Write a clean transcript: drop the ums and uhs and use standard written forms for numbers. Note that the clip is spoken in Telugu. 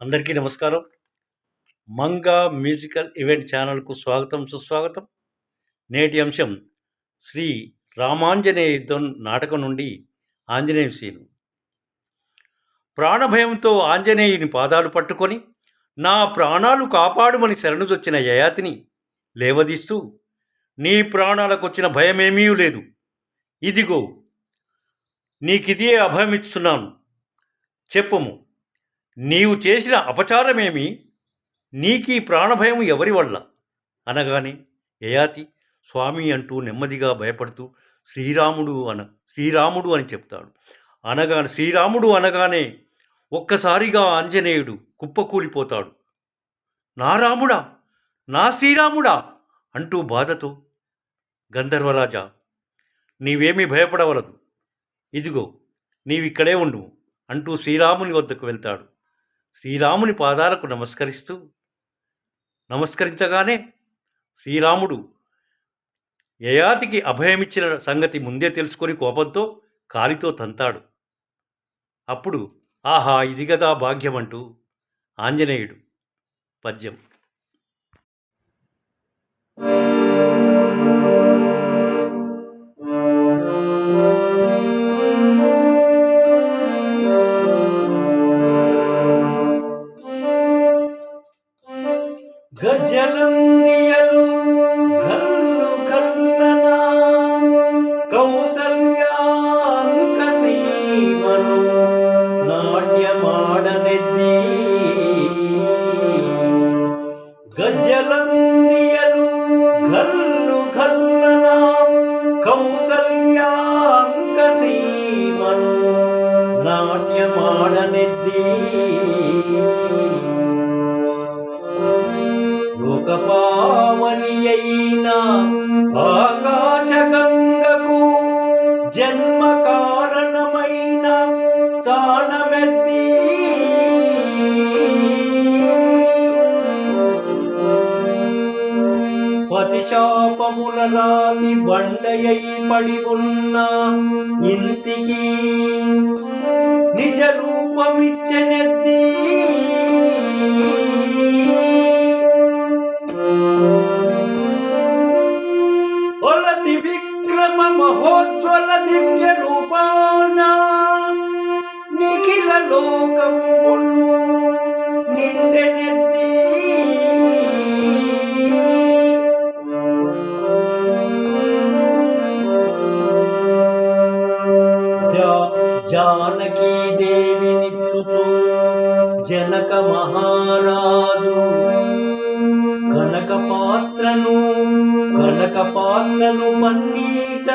అందరికీ నమస్కారం. మంగా మ్యూజికల్ ఈవెంట్ ఛానల్‌కు స్వాగతం, సుస్వాగతం. నేటి అంశం శ్రీ రామాంజనేయ యుద్ధం నాటకం నుండి ఆంజనేయ సీను. ప్రాణభయంతో ఆంజనేయుని పాదాలు పట్టుకొని నా ప్రాణాలు కాపాడుమని శరణుజొచ్చిన యయాతిని లేవదీస్తూ, నీ ప్రాణాలకొచ్చిన భయమేమీ లేదు, ఇదిగో నీకిదే అభయమిస్తున్నాను, చెప్పుము, నీవు చేసిన అపచారమేమి, నీకీ ప్రాణభయం ఎవరి వల్ల అనగానే యయాతి స్వామి అంటూ నెమ్మదిగా భయపడుతూ శ్రీరాముడు అని చెప్తాడు. శ్రీరాముడు అనగానే ఒక్కసారిగా ఆంజనేయుడు కుప్పకూలిపోతాడు. నా రాముడా, నా శ్రీరాముడా అంటూ బాధతో, గంధర్వరాజా, నీవేమీ భయపడవలదు, ఇదిగో నీవిక్కడే ఉండు అంటూ శ్రీరాముని వద్దకు వెళ్తాడు. శ్రీరాముని పాదాలకు నమస్కరించగానే శ్రీరాముడు యయాతికి అభయమిచ్చిన సంగతి ముందే తెలుసుకొని కోపంతో కాలితో తంతాడు. అప్పుడు ఆహా ఇది గదా భాగ్యమంటూ ఆంజనేయుడు పద్యం. గజలందియలు గల్లు గల్లనా కౌసల్యానుక సీమను నాట్యమాడనెద్ది. గజలందియలు గల్లు గల్లనా కౌసల్యానుక సీమను నాట్యమాడనెద్ది. లోకపావని అయిన ఆకాశగంగకు జన్మ కారణమైన స్థానమెత్తి. పతిశాపముల రాతి బండయై పడి ఉన్న ఇంటికి నిజ రూపమిచ్చనెత్తి. విక్రమ మహోజ్వల దివ్య రూపాన నిఖిల లోకములు నిండెనెత్తి. జానకీ దేవినిచ్చుతూ జనక మహారాజు కనక పాత్రను పన్నీట